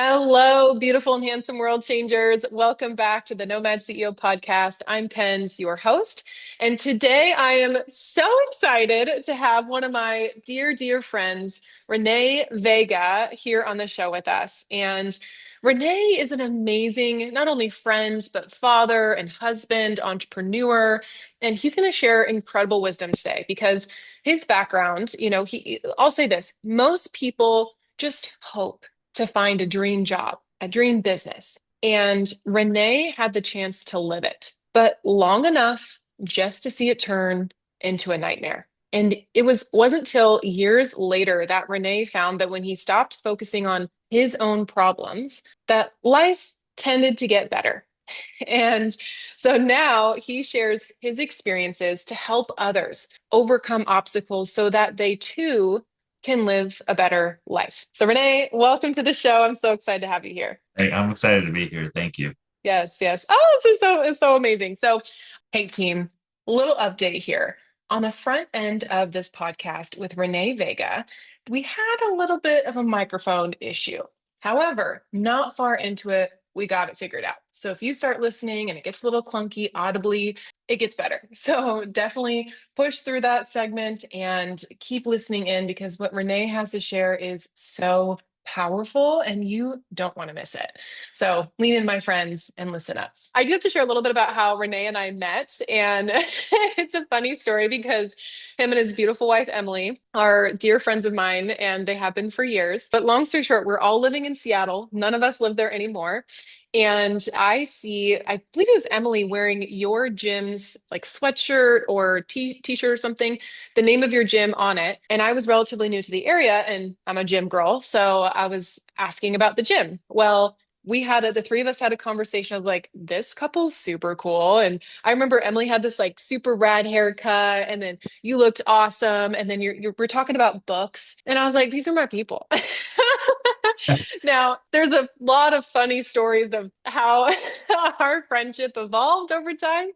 Hello, beautiful and handsome world changers. Welcome back to the Nomad CEO Podcast. I'm Pens, your host. And today I am so excited to have one of my dear, dear friends, Renee Vega, here on the show with us. And Renee is an amazing, not only friend, but father and husband, entrepreneur. And he's going to share incredible wisdom today because his background, I'll say this, most people just hope to find a dream job, a dream business. And Renee had the chance to live it, but long enough just to see it turn into a nightmare. And it wasn't till years later that Renee found that when he stopped focusing on his own problems, that life tended to get better. And so now he shares his experiences to help others overcome obstacles so that they too can live a better life. So, Renee, welcome to the show. I'm so excited to have you here. Hey, I'm excited to be here. Thank you. Yes, yes. Oh, it's so amazing. So, hey, team, little update here. On the front end of this podcast with Renee Vega, we had a little bit of a microphone issue. However, not far into it, we got it figured out. So if you start listening and it gets a little clunky audibly, it gets better. So definitely push through that segment and keep listening in because what Renee has to share is so powerful and you don't want to miss it. So lean in, my friends, and listen up. I do have to share a little bit about how Renee and I met. And it's a funny story because him and his beautiful wife, Emily, are dear friends of mine, and they have been for years. But long story short, we're all living in Seattle. None of us live there anymore. And I believe it was Emily wearing your gym's like sweatshirt or t-shirt or something, the name of your gym on it. And I was relatively new to the area and I'm a gym girl. So I was asking about the gym. Well, the three of us had a conversation of like, this couple's super cool. And I remember Emily had this like super rad haircut, and then you looked awesome. And then we're talking about books. And I was like, these are my people. Now, there's a lot of funny stories of how our friendship evolved over time.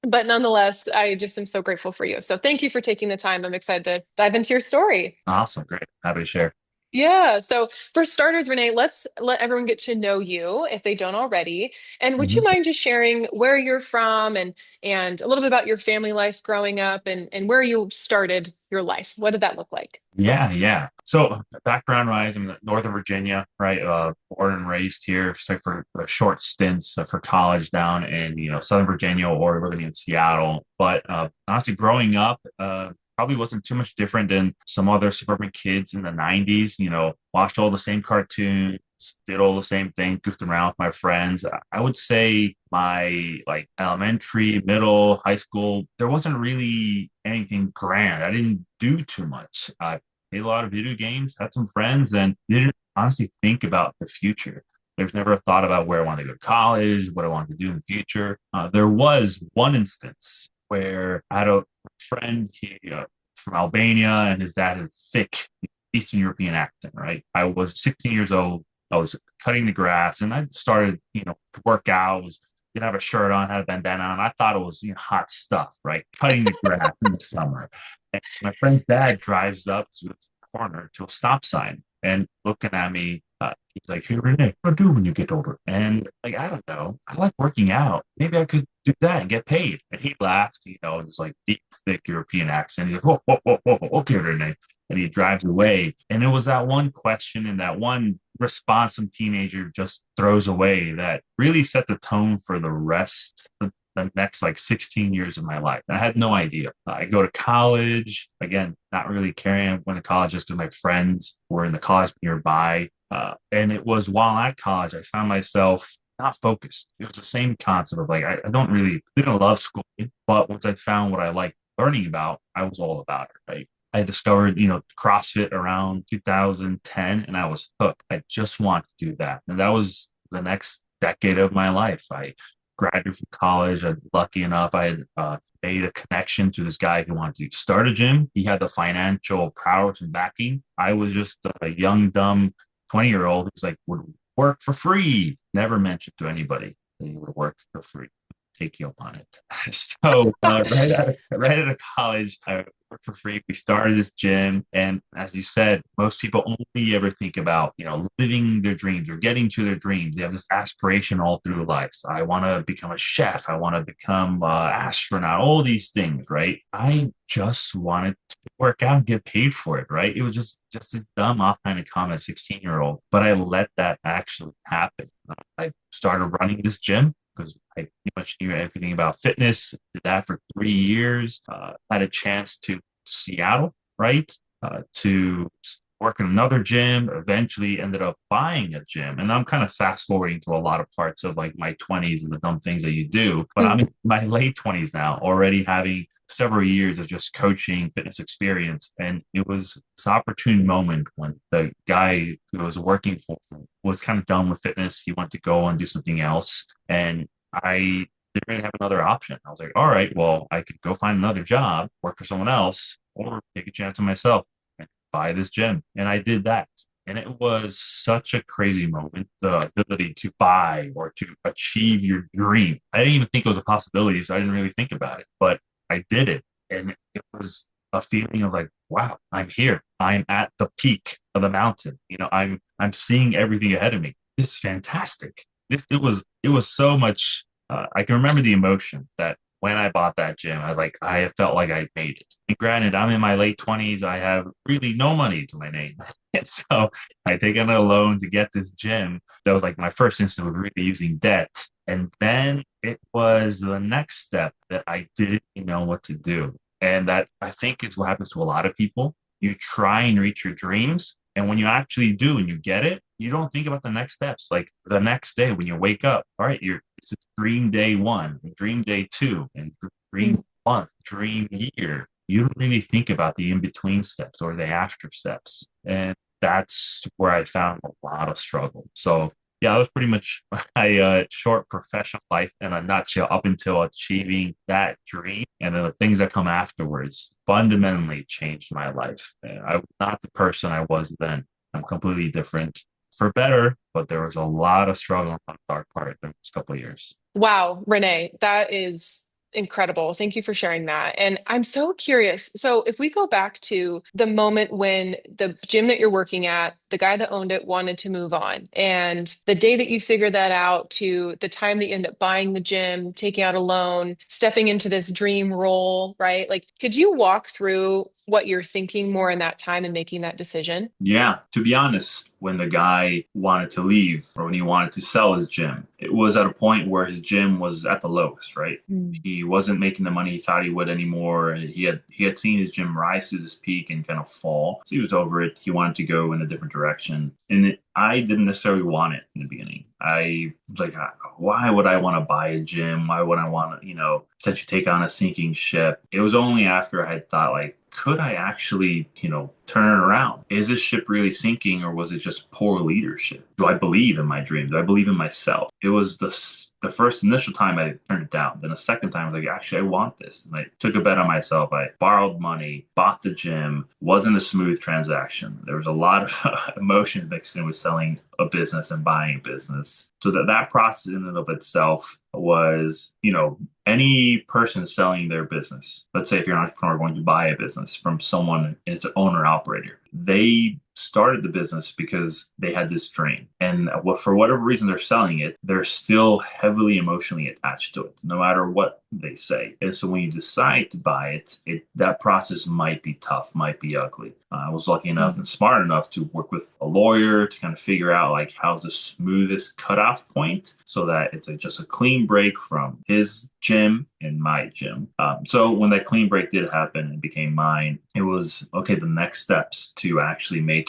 But nonetheless, I just am so grateful for you. So thank you for taking the time. I'm excited to dive into your story. Awesome. Great. Happy to share. Yeah. So for starters, Renee, let's let everyone get to know you if they don't already. And would you Mhm. mind just sharing where you're from and a little bit about your family life growing up and where you started your life? What did that look like? Yeah. So background wise, I'm in Northern Virginia, right? Born and raised here, so for short stints for college down in, Southern Virginia or living in Seattle. But honestly, growing up, probably wasn't too much different than some other suburban kids in the 90s, watched all the same cartoons, did all the same thing, goofed around with my friends. I would say my like elementary, middle, high school, there wasn't really anything grand. I didn't do too much. I played a lot of video games, had some friends, and didn't honestly think about the future. There's never a thought about where I wanted to go to college, what I wanted to do in the future. There was one instance where I had a friend from Albania, and his dad had a thick Eastern European accent, right? I was 16 years old. I was cutting the grass and I started, to work out. Didn't have a shirt on, had a bandana on. I thought it was, hot stuff, right? Cutting the grass in the summer. And my friend's dad drives up to the corner to a stop sign and looking at me, he's like, "Hey, Renee, what do you do when you get older?" And like, I don't know. I like working out. Maybe I could do that and get paid. And he laughed, it's like deep, thick European accent. He's like, "Whoa, whoa, whoa, whoa, okay, Renee." And he drives away. And it was that one question and that one response some teenager just throws away that really set the tone for the rest of the next like 16 years of my life. I had no idea. I go to college, again, not really caring. I went to college just because my friends were in the college nearby. And it was while at college, I found myself not focused. It was the same concept of like, I don't really, didn't love school, but once I found what I liked learning about, I was all about it, right? I discovered, CrossFit around 2010 and I was hooked. I just wanted to do that. And that was the next decade of my life. I graduated from college. I'm lucky enough. I had made a connection to this guy who wanted to start a gym. He had the financial prowess and backing. I was just a young, dumb 20-year-old who's like, would work for free. Never mentioned to anybody that he would work for free. Take you up on it. So right out of college, I for free. We started this gym. And as you said, most people only ever think about, living their dreams or getting to their dreams. They have this aspiration all through life. I want to become a chef. I want to become an astronaut, all these things, right? I just wanted to work out and get paid for it, right? It was just this dumb offhand comment, 16-year-old, but I let that actually happen. I started running this gym because I pretty much knew everything about fitness. Did that for 3 years. Had a chance to Seattle, right? To work in another gym. Eventually, ended up buying a gym, and I'm kind of fast forwarding to a lot of parts of like my 20s and the dumb things that you do. But I'm in my late 20s now, already having several years of just coaching fitness experience, and it was this opportune moment when the guy who I was working for was kind of done with fitness. He wanted to go and do something else, and I didn't really have another option. I was like, all right, well, I could go find another job, work for someone else, or take a chance on myself and buy this gym. And I did that. And it was such a crazy moment, the ability to buy or to achieve your dream. I didn't even think it was a possibility, so I didn't really think about it, but I did it. And it was a feeling of like, wow, I'm here. I'm at the peak of the mountain. I'm seeing everything ahead of me. This is fantastic. It was so much. I can remember the emotion that when I bought that gym, I felt like I made it. And granted, I'm in my late 20s. I have really no money to my name. And so I taken a loan to get this gym. That was like my first instance of really using debt. And then it was the next step that I didn't know what to do. And that I think is what happens to a lot of people. You try and reach your dreams. And when you actually do and you get it, you don't think about the next steps. Like the next day when you wake up, all right, it's dream day one, dream day two, and dream month, dream year. You don't really think about the in between steps or the after steps. And that's where I found a lot of struggle. So, yeah, that was pretty much my short professional life in a nutshell up until achieving that dream. And then the things that come afterwards fundamentally changed my life. I was not the person I was then. I'm completely different for better, but there was a lot of struggle on the dark part the next couple of years. Wow, Renee, that is incredible. Thank you for sharing that. And I'm so curious. So, if we go back to the moment when the gym that you're working at, the guy that owned it wanted to move on, and the day that you figured that out to the time that you end up buying the gym, taking out a loan, stepping into this dream role, right? Like, could you walk through what you're thinking more in that time and making that decision? Yeah, to be honest, when the guy wanted to leave or when he wanted to sell his gym, it was at a point where his gym was at the lowest, right? Mm. He wasn't making the money he thought he would anymore. He had seen his gym rise to this peak and kind of fall. So he was over it. He wanted to go in a different direction. I didn't necessarily want it in the beginning. I was like, why would I want to buy a gym? Why would I want to, potentially take on a sinking ship? It was only after I had thought like, could I actually, turn it around? Is this ship really sinking or was it just poor leadership? Do I believe in my dream? Do I believe in myself? It was the first initial time I turned it down. Then the second time I was like, actually, I want this. And I took a bet on myself. I borrowed money, bought the gym. Wasn't a smooth transaction. There was a lot of emotion mixed in with selling a business and buying a business. So that process in and of itself was, any person selling their business. Let's say if you're an entrepreneur going to buy a business from someone, it's an owner operator. They started the business because they had this dream. And for whatever reason they're selling it, they're still heavily emotionally attached to it, no matter what they say. And so when you decide to buy it, that process might be tough, might be ugly. I was lucky enough and smart enough to work with a lawyer to kind of figure out like how's the smoothest cutoff point so that it's just a clean break from his gym and my gym. So when that clean break did happen and became mine, it was okay. The next steps to actually making,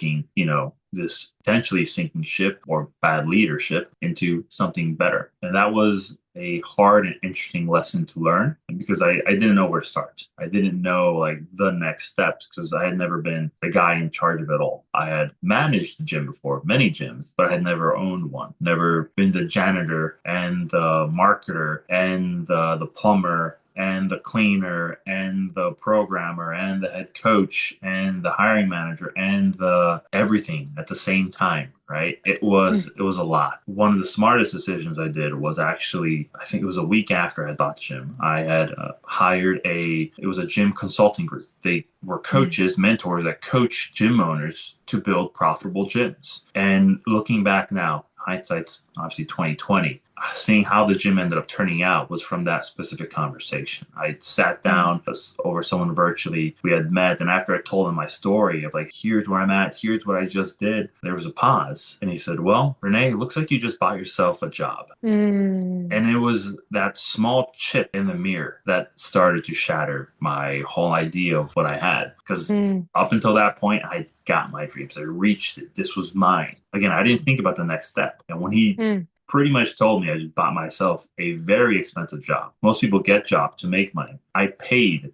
this potentially sinking ship or bad leadership into something better. And that was a hard and interesting lesson to learn because I didn't know where to start. I didn't know like the next steps because I had never been the guy in charge of it all. I had managed the gym before, many gyms, but I had never owned one, never been the janitor and the marketer and the plumber and the cleaner and the programmer and the head coach and the hiring manager and the everything at the same time, right? It was a lot. One of the smartest decisions I did was actually, I think it was a week after I bought the gym. I had hired it was a gym consulting group. They were Mm. coaches, mentors that coach gym owners to build profitable gyms. And looking back now, hindsight's obviously 2020. Seeing how the gym ended up turning out was from that specific conversation. I sat Mm. down over someone virtually. We had met, and after I told him my story of like, here's where I'm at, here's what I just did, there was a pause, and he said, "Well, Renee, it looks like you just bought yourself a job." Mm. And it was that small chip in the mirror that started to shatter my whole idea of what I had. Because Mm. up until that point, I got my dreams. I reached it. This was mine. Again, I didn't think about the next step. And when he Mm. pretty much told me I just bought myself a very expensive job. Most people get jobs to make money. I paid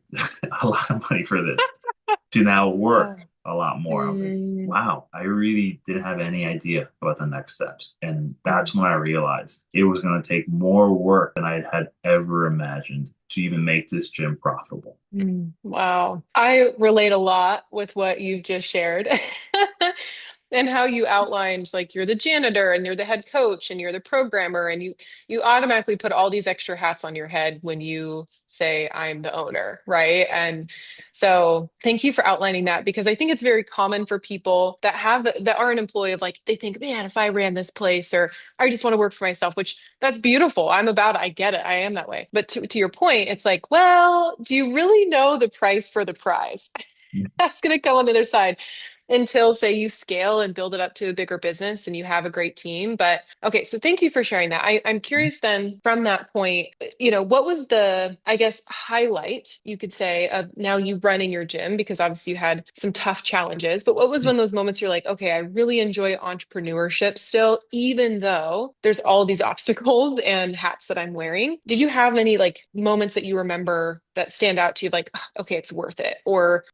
a lot of money for this to now work Oh. a lot more. I was like, Mm. wow, I really didn't have any idea about the next steps. And Mm. that's when I realized it was going to take more work than I had ever imagined to even make this gym profitable. Mm. Wow. I relate a lot with what you've just shared. And how you outlined like you're the janitor and you're the head coach and you're the programmer and you automatically put all these extra hats on your head when you say I'm the owner, right? And so thank you for outlining that because I think it's very common for people that are an employee of like they think, man, if I ran this place or I just want to work for myself, which that's beautiful. I'm about it. I get it. I am that way. But to your point, it's like, well, do you really know the price for the prize? That's going to come on the other side until, say, you scale and build it up to a bigger business and you have a great team. But okay, so thank you for sharing that. I'm curious then from that point, what was the, I guess, highlight you could say of now you running your gym? Because obviously you had some tough challenges, but what was one of those moments you're like, okay, I really enjoy entrepreneurship still, even though there's all these obstacles and hats that I'm wearing? Did you have any like moments that you remember that stand out to you like, "Ah, okay, it's worth it, or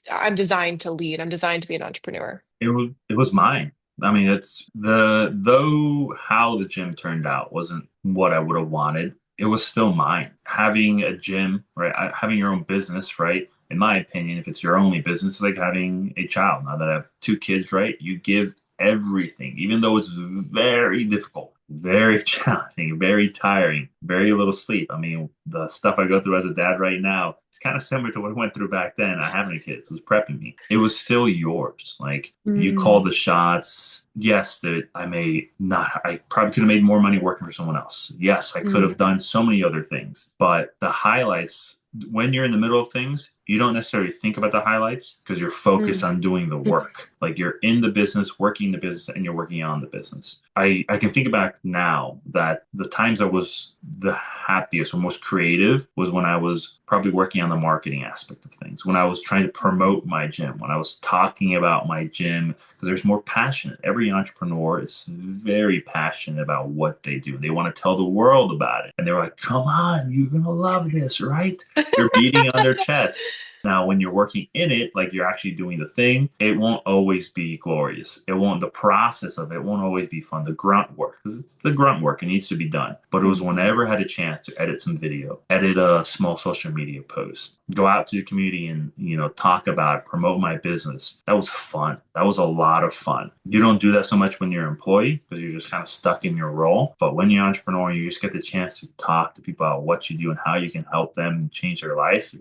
I'm designed to lead, I'm designed to be an entrepreneur." It was mine. I mean, it's though how the gym turned out wasn't what I would have wanted. It was still mine. Having a gym, right? Having your own business, right? In my opinion, if it's your only business, it's like having a child. Now that I have two kids, right? You give everything, even though it's very difficult, very challenging, very tiring, very little sleep. I mean, the stuff I go through as a dad right now is kind of similar to what I went through back then. I having kids it was prepping me. It was still yours. Like you call Mm. the shots. Yes, that I may not, I probably could have made more money working for someone else. Yes, I could have Mm. done so many other things, but the highlights, when you're in the middle of things, you don't necessarily think about the highlights because you're focused Mm. on doing the work. Like you're in the business, working the business, and you're working on the business. I can think back now that the times I was the happiest or most creative was when I was probably working on the marketing aspect of things, when I was trying to promote my gym, when I was talking about my gym, because there's more passion. Every entrepreneur is very passionate about what they do. They want to tell the world about it. And they're like, come on, you're going to love this, right? They're beating on their chest. Now, when you're working in it, like you're actually doing the thing, it won't always be glorious. The process of it won't always be fun. The grunt work, because it's the grunt work, it needs to be done. But it was Mhm. whenever I had a chance to edit some video, edit a small social media post, go out to the community and, talk about it, promote my business. That was fun. That was a lot of fun. You don't do that so much when you're an employee because you're just kind of stuck in your role. But when you're an entrepreneur, you just get the chance to talk to people about what you do and how you can help them change their life.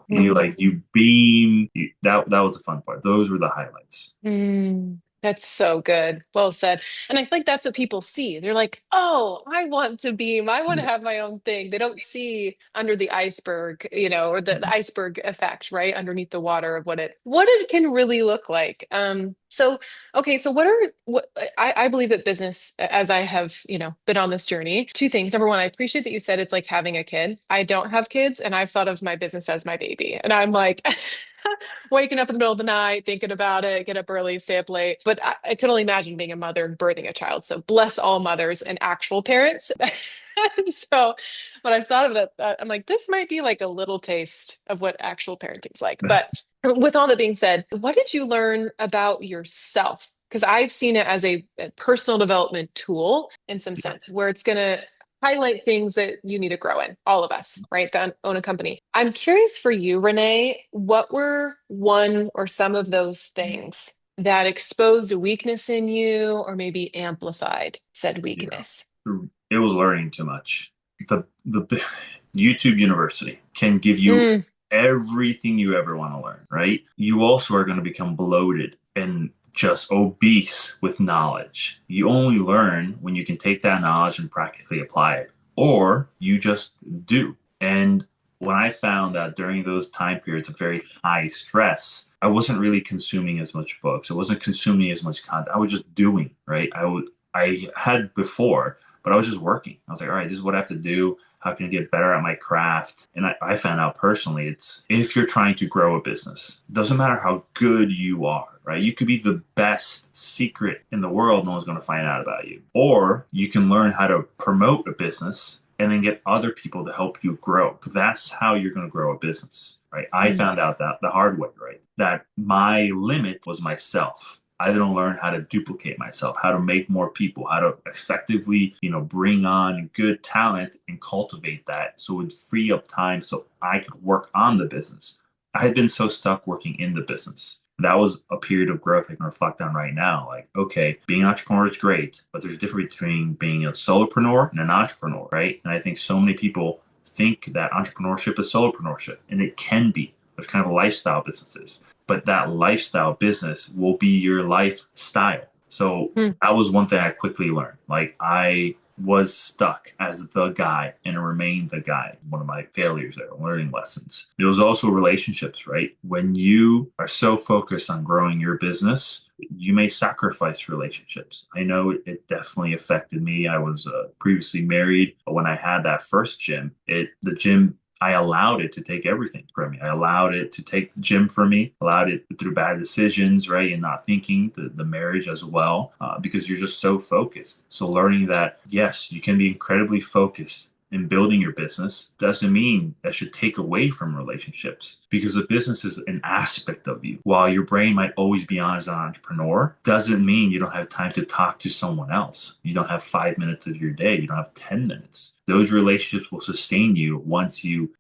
You beam. That was the fun part. Those were the highlights. That's so good. Well said. And I think that's what people see. They're like, oh, I want to beam. I want to have my own thing. They don't see under the iceberg, or the iceberg effect, right? Underneath the water of what it can really look like. So okay, so I believe that business, as I have, been on this journey, two things. Number one, I appreciate that you said it's like having a kid. I don't have kids, and I've thought of my business as my baby. And I'm like waking up in the middle of the night, thinking about it, get up early, stay up late. But I can only imagine being a mother and birthing a child. So bless all mothers and actual parents. So when I thought of it, I'm like, this might be like a little taste of what actual parenting's like. But with all that being said, what did you learn about yourself? Because I've seen it as a personal development tool in some sense, where it's going to highlight things that you need to grow in, all of us, right? That own a company. I'm curious for you, Renee, what were one or some of those things that exposed a weakness in you or maybe amplified said Yeah. weakness? It was learning too much. The YouTube University can give you Mm, everything you ever want to learn, right? You also are going to become bloated and just obese with knowledge. You only learn when you can take that knowledge and practically apply it, or you just do. And when I found that during those time periods of very high stress, I wasn't really consuming as much books. I wasn't consuming as much content. I was just doing, right? I had before, but I was just working. I was like, all right, this is what I have to do. How can I get better at my craft? And I found out personally, it's if you're trying to grow a business, it doesn't matter how good you are, right? You could be the best secret in the world. No one's going to find out about you. Or you can learn how to promote a business and then get other people to help you grow. That's how you're going to grow a business, right? I mm, found out that the hard way, right? That my limit was myself. I didn't learn how to duplicate myself, how to make more people, how to effectively, bring on good talent and cultivate that so it would free up time so I could work on the business. I had been so stuck working in the business. That was a period of growth I can reflect on right now. Like, okay, being an entrepreneur is great, but there's a difference between being a solopreneur and an entrepreneur, right? And I think so many people think that entrepreneurship is solopreneurship, and it can be. There's kind of lifestyle businesses, but that lifestyle business will be your lifestyle. So mm. that was one thing I quickly learned. Like I was stuck as the guy and remained the guy. One of my failures there, learning lessons. It was also relationships, right? When you are so focused on growing your business, you may sacrifice relationships. I know it definitely affected me. I was previously married. When I had that first gym, the gym I allowed it to take everything from me. I allowed it to take the gym from me, allowed it through bad decisions, right? And not thinking the marriage as well, because you're just so focused. So learning that, yes, you can be incredibly focused in building your business doesn't mean that should take away from relationships because the business is an aspect of you. While your brain might always be on as an entrepreneur, doesn't mean you don't have time to talk to someone else. You don't have 5 minutes of your day. You don't have 10 minutes. Those relationships will sustain you once you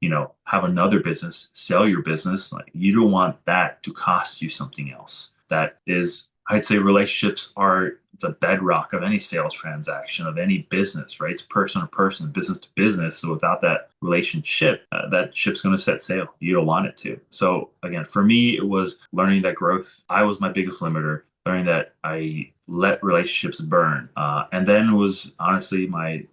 have another business, sell your business. Like you don't want that to cost you something else. That is, I'd say relationships are the bedrock of any sales transaction of any business, right? It's person to person, business to business. So without that relationship, that ship's going to set sail. You don't want it to. So again, for me, it was learning that growth. I was my biggest limiter. Learning that I let relationships burn. And then it was honestly my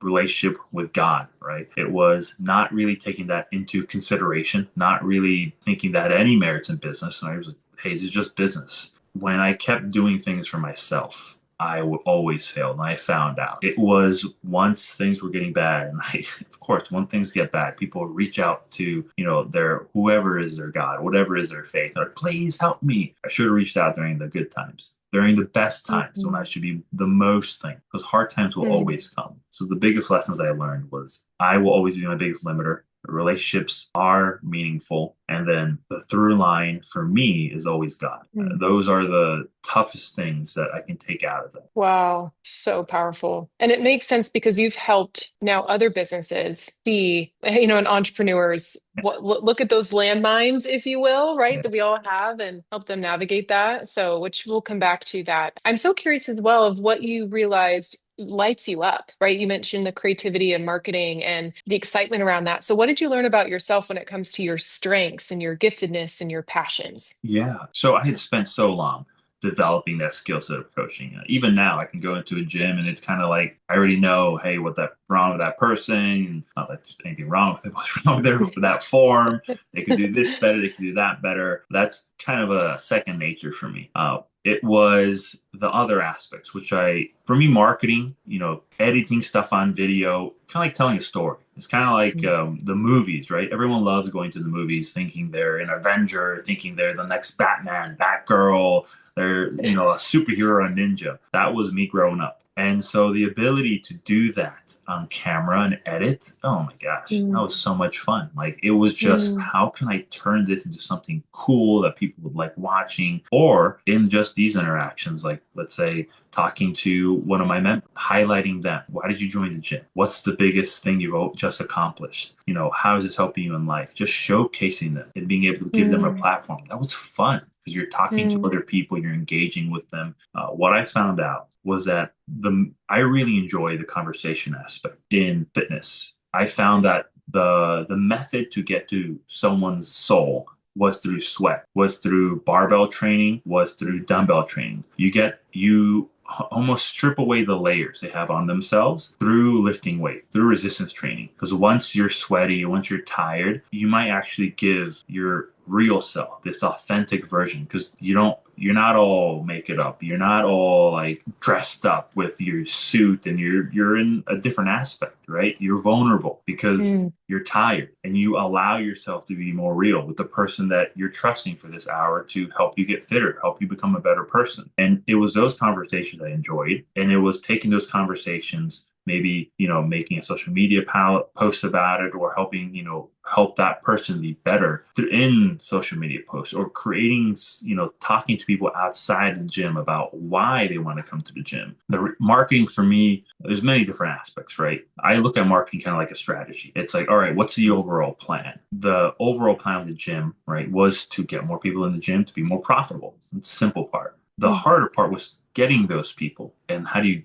relationship with God, right? It was not really taking that into consideration, not really thinking that had any merits in business. And I was like, hey, this is just business. When I kept doing things for myself, I would always fail. And I found out it was once things were getting bad. And of course, when things get bad, people reach out to, their whoever is their God, whatever is their faith. They're like, please help me. I should have reached out during the good times, during the best times when I Mhm. should be the most thing, because hard times will Mm. always come. So the biggest lessons I learned was I will always be my biggest limiter. Relationships are meaningful. And then the through line for me is always God. Mm. Those are the toughest things that I can take out of that. Wow, so powerful. And it makes sense because you've helped now other businesses see, and entrepreneurs look at those landmines, if you will, right, Yeah. that we all have and help them navigate that. So, which we'll come back to that. I'm so curious as well of what you realized lights you up, right? You mentioned the creativity and marketing and the excitement around that. So, what did you learn about yourself when it comes to your strengths and your giftedness and your passions? Yeah. So I had spent so long developing that skill set of coaching. Even now, I can go into a gym and it's kind of like I already know, hey, what that wrong with that person. Not that there's anything wrong with it, what's wrong with that form. They could do this better. They could do that better. That's kind of a second nature for me. It was the other aspects, for me, marketing, editing stuff on video, kind of like telling a story. It's kind of like the movies, right? Everyone loves going to the movies thinking they're an Avenger, thinking they're the next Batman, Batgirl, they're, a superhero or a ninja. That was me growing up. And so the ability to do that on camera and edit, oh my gosh, that Mm, was so much fun. Like it was just, mm, how can I turn this into something cool that people would like watching? Or in just these interactions, like let's say talking to one of my members, highlighting them. Why did you join the gym? What's the biggest thing you've just accomplished? How is this helping you in life? Just showcasing them and being able to give them a mm, platform. That was fun because you're talking to mm, other people, you're engaging with them. What I found out was that I really enjoy the conversation aspect in fitness. I found that the method to get to someone's soul was through sweat, was through barbell training, was through dumbbell training. You almost strip away the layers they have on themselves through lifting weight, through resistance training. Because once you're sweaty, once you're tired, you might actually give your real self, this authentic version, because you're not all make it up. You're not all like dressed up with your suit and you're in a different aspect, right? You're vulnerable because mm, you're tired and you allow yourself to be more real with the person that you're trusting for this hour to help you get fitter, help you become a better person. And it was those conversations I enjoyed. And it was taking those conversations, maybe, making a social media post about it or helping, help that person be better in social media posts or creating, talking to people outside the gym about why they want to come to the gym. The marketing for me, there's many different aspects, right? I look at marketing kind of like a strategy. It's like, all right, what's the overall plan? The overall plan of the gym, right, was to get more people in the gym to be more profitable. It's the simple part. The mm, harder part was getting those people. And how do you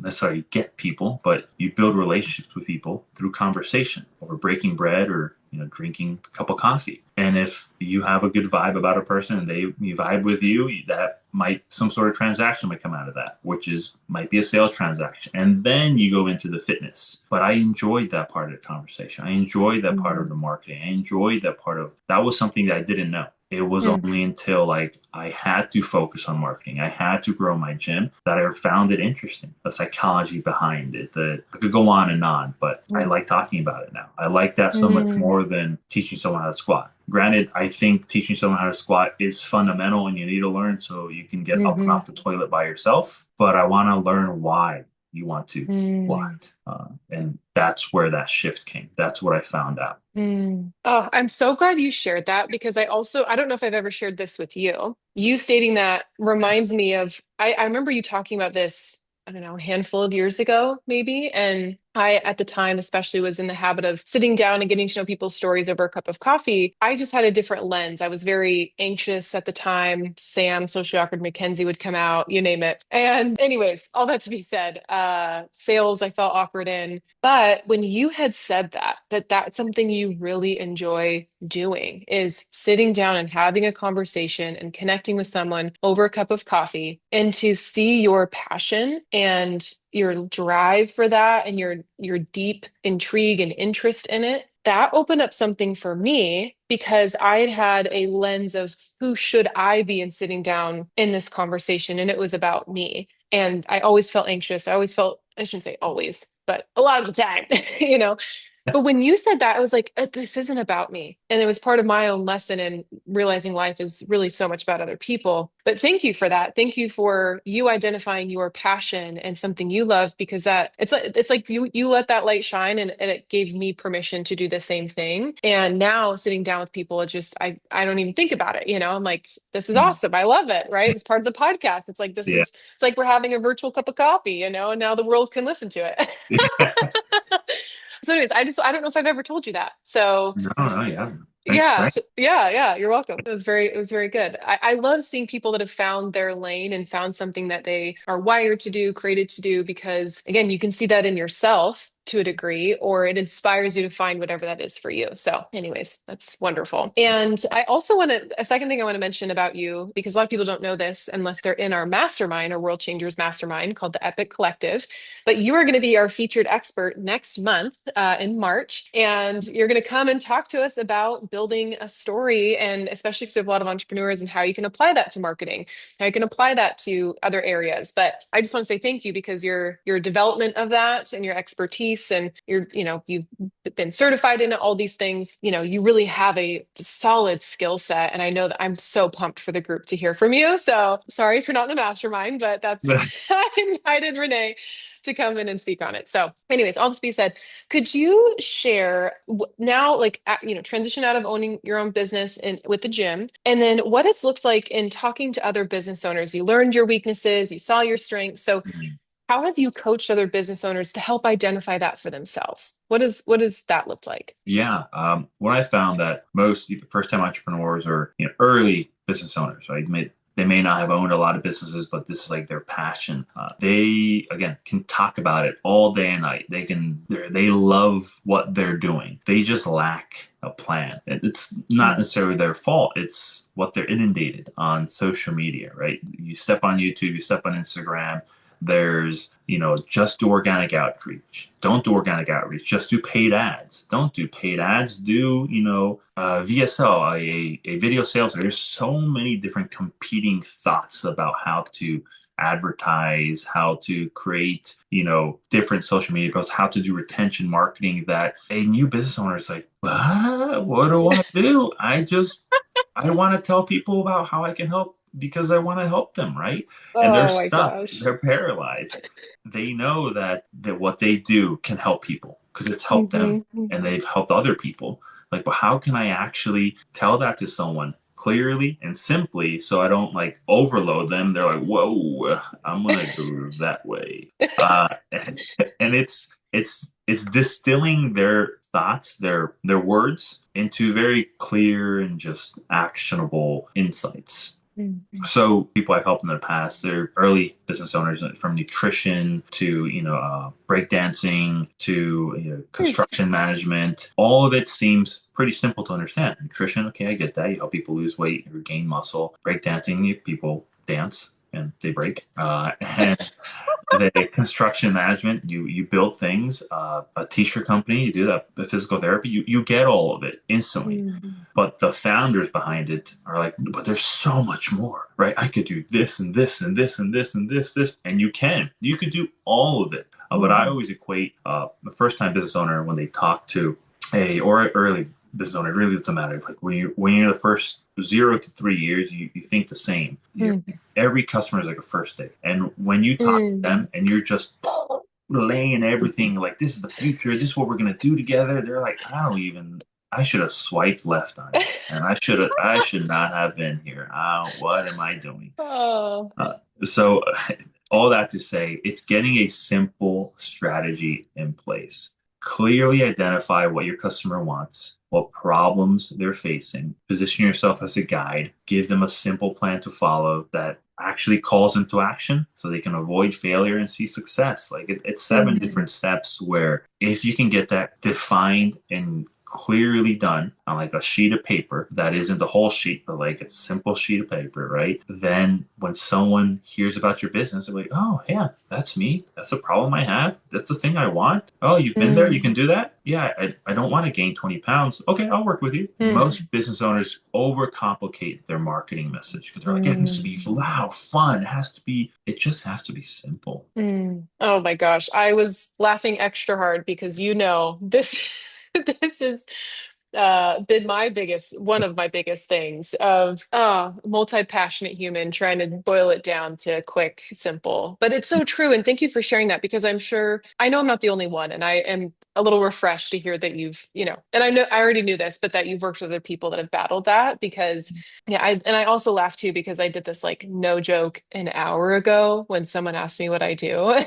necessarily get people, but you build relationships with people through conversation over breaking bread or drinking a cup of coffee. And if you have a good vibe about a person and you vibe with you, that might some sort of transaction might come out of that, which is might be a sales transaction. And then you go into the fitness. But I enjoyed that part of the conversation. I enjoyed that part of the mm, marketing. I enjoyed that was something that I didn't know. It was mm, only until like I had to focus on marketing, I had to grow my gym that I found it interesting. The psychology behind it. I could go on, but I mm, like talking about it now. I like that so much mm, more than teaching someone how to squat. Granted, I think teaching someone how to squat is fundamental and you need to learn so you can get up and mhm, off the toilet by yourself. But I want to learn why you want to mm. squat. And that's where that shift came. That's what I found out. Mm. Oh, I'm so glad you shared that because I don't know if I've ever shared this with you. You stating that reminds me of, I remember you talking about this, I don't know, a handful of years ago, maybe. And I, at the time, especially was in the habit of sitting down and getting to know people's stories over a cup of coffee. I just had a different lens. I was very anxious at the time. Sam, Socially Awkward Mackenzie would come out, you name it. And anyways, all that to be said, sales I felt awkward in. But when you had said that's something you really enjoy doing is sitting down and having a conversation and connecting with someone over a cup of coffee and to see your passion and your drive for that and your deep intrigue and interest in it, that opened up something for me because I had had a lens of who should I be in sitting down in this conversation, and it was about me. And I always felt anxious. I always felt, I shouldn't say always, but a lot of the time, you know. But when you said that, I was like, this isn't about me. And it was part of my own lesson in realizing life is really so much about other people. But thank you for that. Thank you for you identifying your passion and something you love because that it's like you let that light shine and it gave me permission to do the same thing. And now sitting down with people, it's just I don't even think about it. I'm like, this is Mm. awesome. I love it, right? It's part of the podcast. It's like Yeah. it's like we're having a virtual cup of coffee, and now the world can listen to it. So anyways, I don't know if I've ever told you that. So No, no, yeah. Thanks. yeah, yeah, you're welcome. It was very good. I love seeing people that have found their lane and found something that they are wired to do, created to do, because again, you can see that in yourself to a degree, or it inspires you to find whatever that is for you. So, anyways, that's wonderful. And I also a second thing I want to mention about you, because a lot of people don't know this unless they're in our mastermind, our World Changers mastermind called the Epic Collective. But you are going to be our featured expert next month in March. And you're going to come and talk to us about building a story, and especially because we have a lot of entrepreneurs and how you can apply that to marketing, how you can apply that to other areas. But I just want to say thank you because your development of that and your expertise expertise and you've been certified in all these things. You really have a solid skill set. And I know that I'm so pumped for the group to hear from you. So sorry if you're not in the mastermind, but that's, I invited Renee to come in and speak on it. So anyways, all this being said, could you share now, like, transition out of owning your own business and with the gym, and then what it's looked like in talking to other business owners? You learned your weaknesses, you saw your strengths. So how have you coached other business owners to help identify that for themselves? What does that look like? Yeah. What I found that most first time entrepreneurs or early business owners, right? They may not have owned a lot of businesses, but this is like their passion. They again can talk about it all day and night. They love what they're doing. They just lack a plan. It's not necessarily their fault. It's what they're inundated on social media, right? You step on YouTube, you step on Instagram. There's, just do organic outreach. Don't do organic outreach. Just do paid ads. Don't do paid ads. Do, VSL, a video sales. There's so many different competing thoughts about how to advertise, how to create, different social media posts, how to do retention marketing that a new business owner is like, what do I do? I want to tell people about how I can help because I want to help them, right? And they're Oh my stuck, gosh. they're paralyzed. They know that what they do can help people because it's helped them and they've helped other people. Like, but how can I actually tell that to someone clearly and simply so I don't like overload them? They're like, whoa, I'm gonna go that way. And it's distilling their thoughts, their words into very clear and just actionable insights. So people I've helped in the past, they're early business owners from nutrition to, breakdancing to construction management. All of it seems pretty simple to understand. Nutrition, okay, I get that. You help people lose weight or gain muscle. Breakdancing, people dance and they break. And the construction management, you build things, a t-shirt company, you do that, the physical therapy, you get all of it instantly. But the founders behind it are like, but there's so much more, right? I could do this and this and this and this and this, and you could do all of it. But I always equate the first time business owner when they talk to or early business owner, it really doesn't matter. It's like when you're the first 0 to 3 years, you think the same. Every customer is like a first date. And when you talk to them and you're just laying everything like this is the future, this is what we're gonna do together, they're like, I should have swiped left on you. And I should not have been here. What am I doing? Oh. So all that to say, it's getting a simple strategy in place. Clearly identify what your customer wants, what problems they're facing, position yourself as a guide, give them a simple plan to follow that actually calls into action so they can avoid failure and see success. Like it's 7 different steps where if you can get that defined and clearly done on like a sheet of paper that isn't the whole sheet, but like a simple sheet of paper, right? Then when someone hears about your business, they're like, oh, yeah, that's me. That's the problem I have. That's the thing I want. Oh, you've been there. You can do that. Yeah, I don't want to gain 20 pounds. Okay, I'll work with you. Most business owners overcomplicate their marketing message because they're like, it needs to be loud, fun. It just has to be simple. Oh my gosh. I was laughing extra hard because this this has been one of my biggest things of multi-passionate human trying to boil it down to quick, simple. But it's so true. And thank you for sharing that because I know I'm not the only one. And I am a little refreshed to hear that and I already knew this, but that you've worked with other people that have battled that because yeah, I also laughed too because I did this like no joke an hour ago when someone asked me what I do.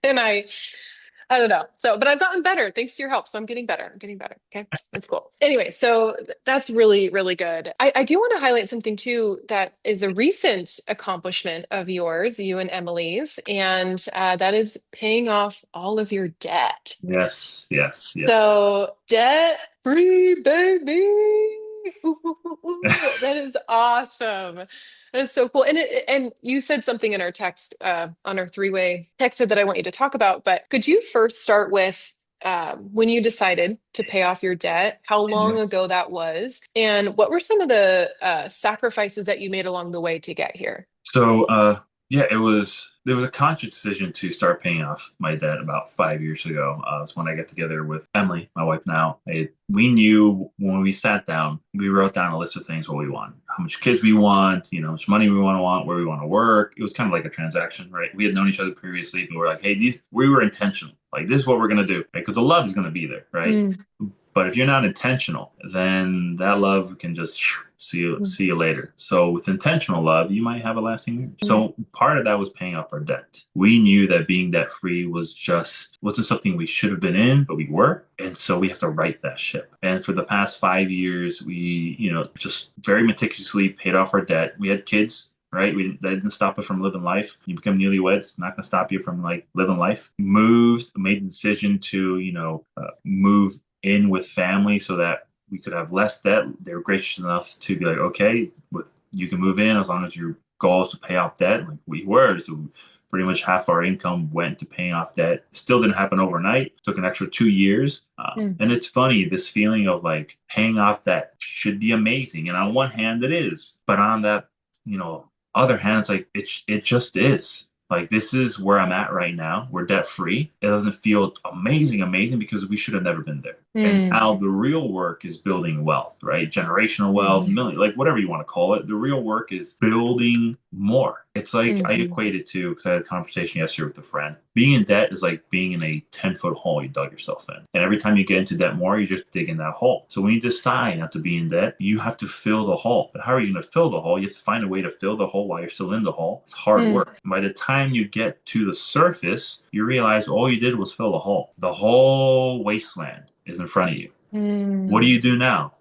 And I don't know. So, but I've gotten better thanks to your help. So I'm getting better. I'm getting better. Okay. That's cool. Anyway, so that's really, really good. I do want to highlight something too that is a recent accomplishment of yours, you and Emily's, and that is paying off all of your debt. Yes, yes, yes. So debt free, baby. That is awesome. That is so cool. And you said something in our text, on our three-way text thread that I want you to talk about, but could you first start with when you decided to pay off your debt, how long ago that was, and what were some of the sacrifices that you made along the way to get here? So Yeah, there was a conscious decision to start paying off my debt about 5 years ago. It's when I got together with Emily, my wife now. We knew when we sat down, we wrote down a list of things what we want, how much kids we want, how much money we want, where we want to work. It was kind of like a transaction, right? We had known each other previously, but we're like, hey, we were intentional. Like this is what we're gonna do, right? Because the love is gonna be there, right? Mm, But if you're not intentional, then that love can just mm, see you later. So with intentional love, you might have a lasting marriage. mm, So part of that was paying off our debt. We knew that being debt free wasn't something we should have been in, but we were. And so we have to right that ship. And for the past 5 years, we, just very meticulously paid off our debt. We had kids, right? That didn't stop us from living life. You become newlyweds, not going to stop you from like living life. Made the decision to, move in with family so that we could have less debt. They were gracious enough to be like, okay, you can move in as long as your goal is to pay off debt. Like we were, so pretty much half our income went to paying off debt. Still didn't happen overnight. Took an extra 2 years. mm, And it's funny, this feeling of like paying off debt should be amazing. And on one hand, it is, but on that, other hand, it's like it just is. Like this is where I'm at right now. We're debt free. It doesn't feel amazing because we should have never been there. And mm, now the real work is building wealth, right? Generational wealth, mhm, million, like whatever you want to call it. The real work is building more. It's like I mhm, equate it to, because I had a conversation yesterday with a friend. Being in debt is like being in a 10-foot hole you dug yourself in. And every time you get into debt more, you just dig in that hole. So when you decide not to be in debt, you have to fill the hole. But how are you going to fill the hole? You have to find a way to fill the hole while you're still in the hole. It's hard mm, work. By the time you get to the surface, you realize all you did was fill the hole. The whole wasteland is in front of you. What do mm, you do now?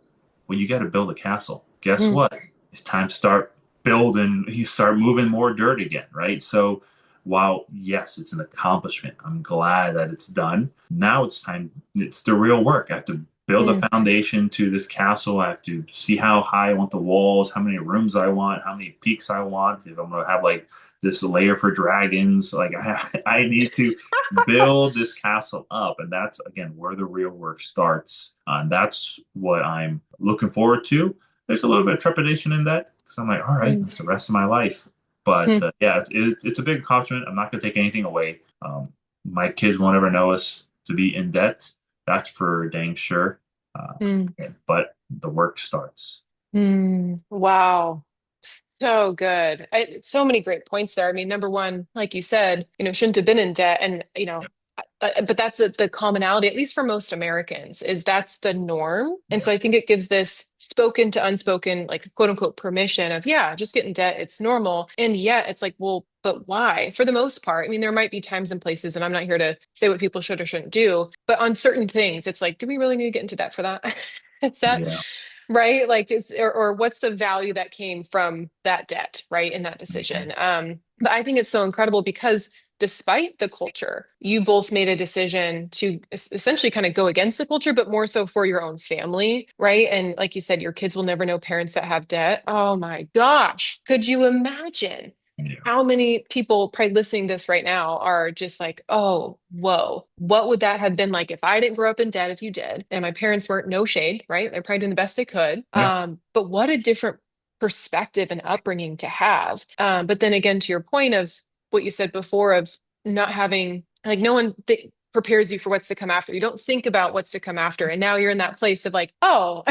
Well, you got to build a castle. Guess mm, what? It's time to start building, you start moving more dirt again, right? So while yes, it's an accomplishment, I'm glad that it's done. Now it's time, it's the real work. I have to build a mm. foundation to this castle. I have to see how high I want the walls, how many rooms I want, how many peaks I want. If I'm gonna have like this layer for dragons, like I need to build this castle up. And that's again where the real work starts. And that's what I'm looking forward to. There's a little bit of trepidation in that because I'm like, all right, Mm, that's the rest of my life. But mm, yeah, it's a big accomplishment. I'm not going to take anything away. My kids won't ever know us to be in debt. That's for dang sure. mm, But the work starts. mm. Wow. So good. So many great points there. I mean, number one, like you said, shouldn't have been in debt. And, but that's the commonality, at least for most Americans, is that's the norm. And Yeah. so I think it gives this spoken to unspoken, like quote unquote permission of, yeah, just get in debt. It's normal. And yet it's like, well, but why? For the most part, I mean, there might be times and places, and I'm not here to say what people should or shouldn't do, but on certain things, it's like, do we really need to get into debt for that? Is that Yeah. right? Like, or what's the value that came from that debt, right? In that Mhm. decision. But I think it's so incredible because despite the culture, you both made a decision to essentially kind of go against the culture, but more so for your own family, right? And like you said, your kids will never know parents that have debt. Oh my gosh. Could you imagine? Yeah. How many people probably listening to this right now are just like, oh, whoa, what would that have been like if I didn't grow up in debt, if you did? And my parents weren't, no shade, right? They're probably doing the best they could. Yeah. But what a different perspective and upbringing to have. But then again, to your point of what you said before of not having, like, no one prepares you for what's to come after. You don't think about what's to come after. And now you're in that place of like, oh,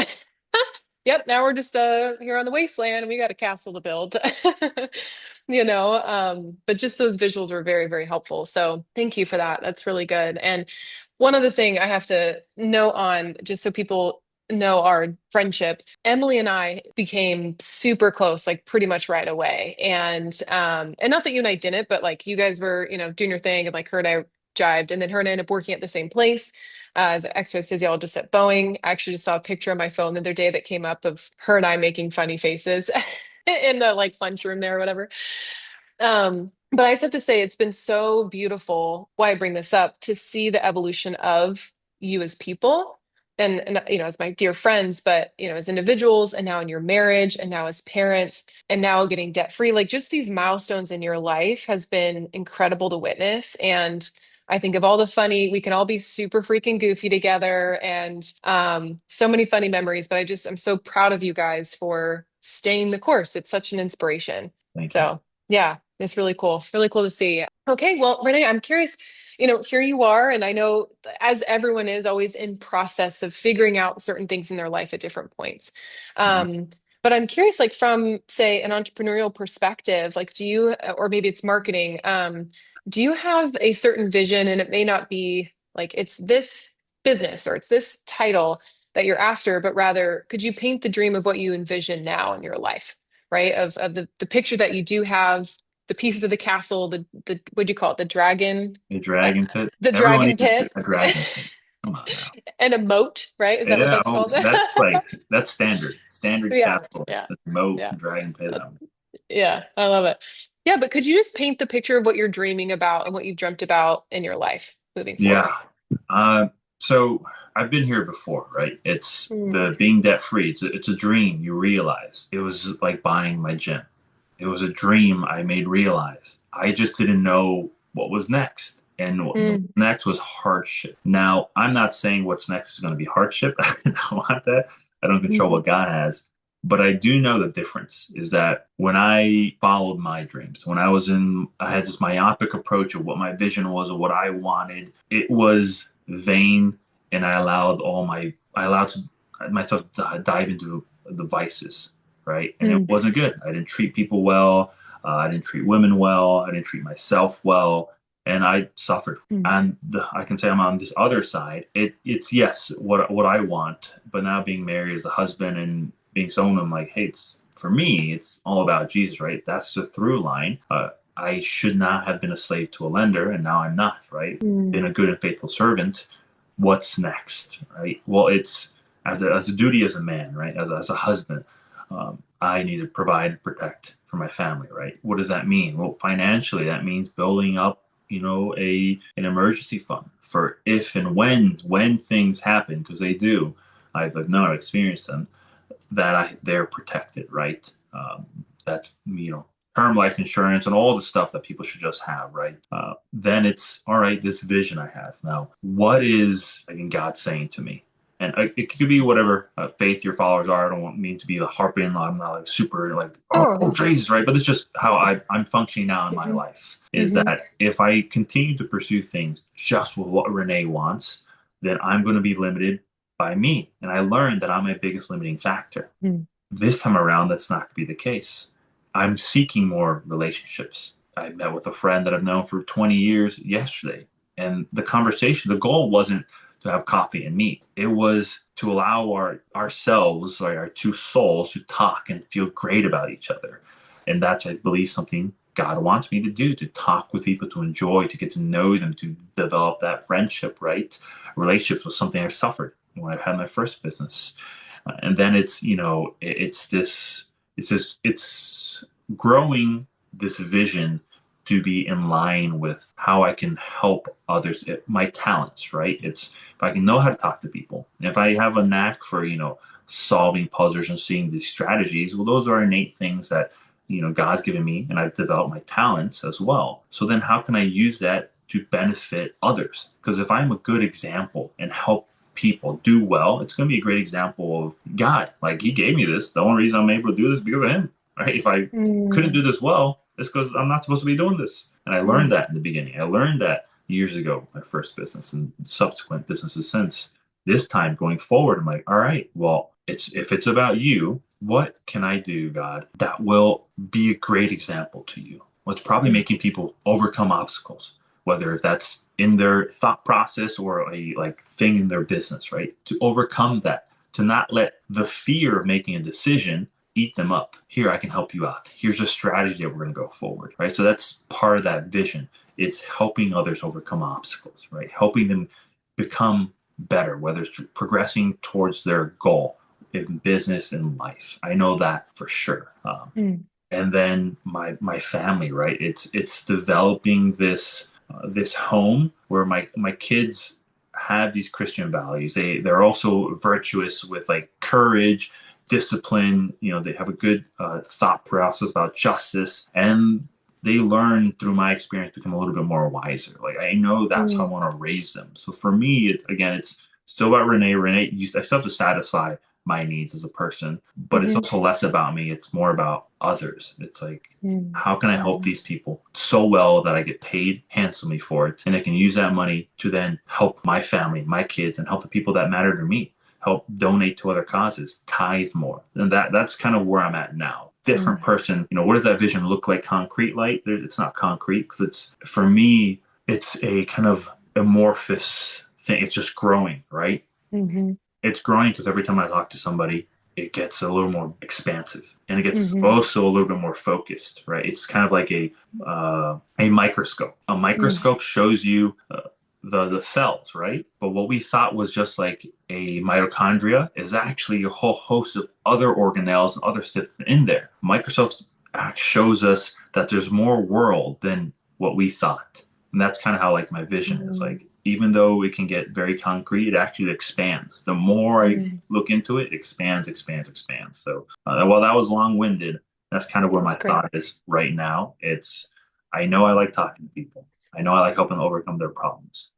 yep, now we're just here on the wasteland and we got a castle to build. But just those visuals were very, very helpful. So thank you for that. That's really good. And one other thing I have to note on, just so people know our friendship, Emily and I became super close, like pretty much right away. And not that you and I didn't, but like you guys were, doing your thing and like her and I jived, and then her and I ended up working at the same place as an exercise physiologist at Boeing. I actually just saw a picture on my phone the other day that came up of her and I making funny faces in the like lunchroom there or whatever. But I just have to say, it's been so beautiful. Why I bring this up to see the evolution of you as people and as my dear friends, but as individuals, and now in your marriage, and now as parents, and now getting debt free. Like just these milestones in your life has been incredible to witness. And I think of all the funny, we can all be super freaking goofy together, and so many funny memories. But I'm so proud of you guys for staying the course. It's such an inspiration. Thank you. So, yeah. It's really cool. Really cool to see. Okay, well, Renee, I'm curious, here you are, and I know as everyone is always in process of figuring out certain things in their life at different points. Mhm. Um, but I'm curious, like from, say, an entrepreneurial perspective, like do you, or maybe it's marketing, do you have a certain vision and it may not be like it's this business or it's this title that you're after, but rather could you paint the dream of what you envision now in your life? Right? Of the picture that you do have, the pieces of the castle, the what do you call it? The dragon, A uh, dragon pit. the Everyone dragon needs pit, a dragon pit. Come on now. and a moat, right? Is that what Yeah, that's oh, called? that's standard Yeah, castle. yeah, The moat, yeah. dragon pit. Uh, yeah, I love it. Yeah, but could you just paint the picture of what you're dreaming about and what you've dreamt about in your life moving Yeah. forward? So I've been here before, right? It's Mm, the being debt free. It's a dream you realize. It was like buying my gym. It was a dream I made realize. I just didn't know what was next. And the mm, next was hardship. Now, I'm not saying what's next is going to be hardship. I don't want that. I don't control mhm, what God has. But I do know the difference is that when I followed my dreams, when I had this myopic approach of what my vision was or what I wanted, it was vain. And I allowed myself to dive into the vices, right? And it mm, wasn't good. I didn't treat people well. I didn't treat women well. I didn't treat myself well, and I suffered. mm, And I can say I'm on this other side. It's yes, what I want, but now being married as a husband and being someone I'm like, hey, for me, it's all about Jesus, right? That's the through line. I should not have been a slave to a lender, and now I'm not, right? mm, Been a good and faithful servant. What's next, right? Well, it's as a duty as a man, right? As a husband, I need to provide and protect for my family, right? What does that mean? Well, financially, that means building up, an emergency fund for if and when things happen, because they do. I've known, I've experienced them, that they're protected, right? That term life insurance and all the stuff that people should just have, right? Then it's all right. This vision I have now. What is again God saying to me? And it could be whatever faith your followers are. I don't want mean to be the harping. I'm not like super like oh oh, Jesus, right? But it's just how I'm functioning now in my mhm, life. Is mhm, that if I continue to pursue things just with what Renee wants, then I'm going to be limited by me. And I learned that I'm my biggest limiting factor. mm, This time around, that's not going to be the case. I'm seeking more relationships. I met with a friend that I've known for 20 years yesterday. And the goal wasn't to have coffee and meet. It was to allow ourselves, like our two souls, to talk and feel great about each other. And that's, I believe, something God wants me to do, to talk with people, to enjoy, to get to know them, to develop that friendship, right? Relationships was something I suffered when I had my first business. And then it's growing this vision to be in line with how I can help others, my talents, right? It's if I can know how to talk to people, if I have a knack for, solving puzzles and seeing these strategies, well, those are innate things that, God's given me and I've developed my talents as well. So then how can I use that to benefit others? Because if I'm a good example and help people do well, it's going to be a great example of God. Like He gave me this. The only reason I'm able to do this is because of Him, right? If I couldn't mm, do this well, it's because I'm not supposed to be doing this. And I learned mm, that in the beginning. I learned that years ago, my first business and subsequent businesses since. This time going forward, I'm like, all right, well, if it's about you, what can I do, God, that will be a great example to you? What's probably mm, making people overcome obstacles, whether if that's in their thought process or a like thing in their business, right? To overcome that, to not let the fear of making a decision eat them up. Here, I can help you out. Here's a strategy that we're going to go forward, right? So that's part of that vision. It's helping others overcome obstacles, right? Helping them become better, whether it's progressing towards their goal in business and life. I know that for sure. mm, And then my family, right? It's developing this home where my kids have these Christian values. They're also virtuous with like courage, discipline. They have a good thought process about justice, and they learn through my experience become a little bit more wiser. Like I know that's how I mm, want to raise them. So for me, again, it's still about Renee. I still have to satisfy my needs as a person, but it's Hmm. also less about me. It's more about others. It's like, how can I help Hmm. these people so well that I get paid handsomely for it? And I can use that money to then help my family, my kids, and help the people that matter to me, help donate to other causes, tithe more. And that's kind of where I'm at now. Different person, what does that vision look like concrete like? It's not concrete because it's, for me, it's a kind of amorphous thing. It's just growing, right? Hmm. It's growing because every time I talk to somebody, it gets a little more expansive and it gets Hmm. also a little bit more focused, right? It's kind of like a microscope. A Hmm. microscope shows you the cells, right? But what we thought was just like a mitochondria is actually a whole host of other organelles and other stuff in there. Microscope shows us that there's more world than what we thought. And that's kind of how like my vision is like, even though it can get very concrete, it actually expands. The more I Hmm. look into it, it expands, expands, expands. So while that was long-winded, that's kind of where That's my great. thought is right now. I know I like talking to people. I know I like helping them overcome their problems.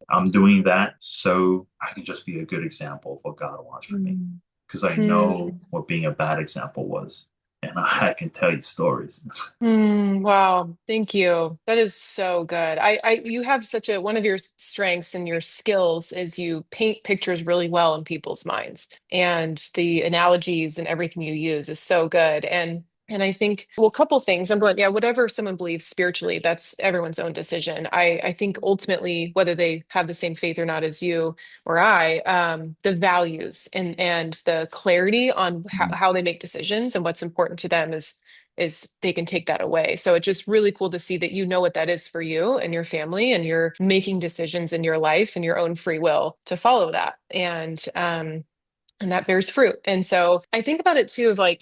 I'm doing that so I can just be a good example of what God wants for me. Mm. Because I know Mm. what being a bad example was. And I can tell you stories. Mm, wow, thank you. That is so good. You have such a one of your strengths and your skills is you paint pictures really well in people's minds, and the analogies and everything you use is so good. And I think, well, a couple things. Number one, yeah, whatever someone believes spiritually, that's everyone's own decision. I think ultimately, whether they have the same faith or not as you or I, the values and the clarity on how they make decisions and what's important to them is they can take that away. So it's just really cool to see that you know what that is for you and your family, and you're making decisions in your life and your own free will to follow that. And that bears fruit. And so I think about it too of like,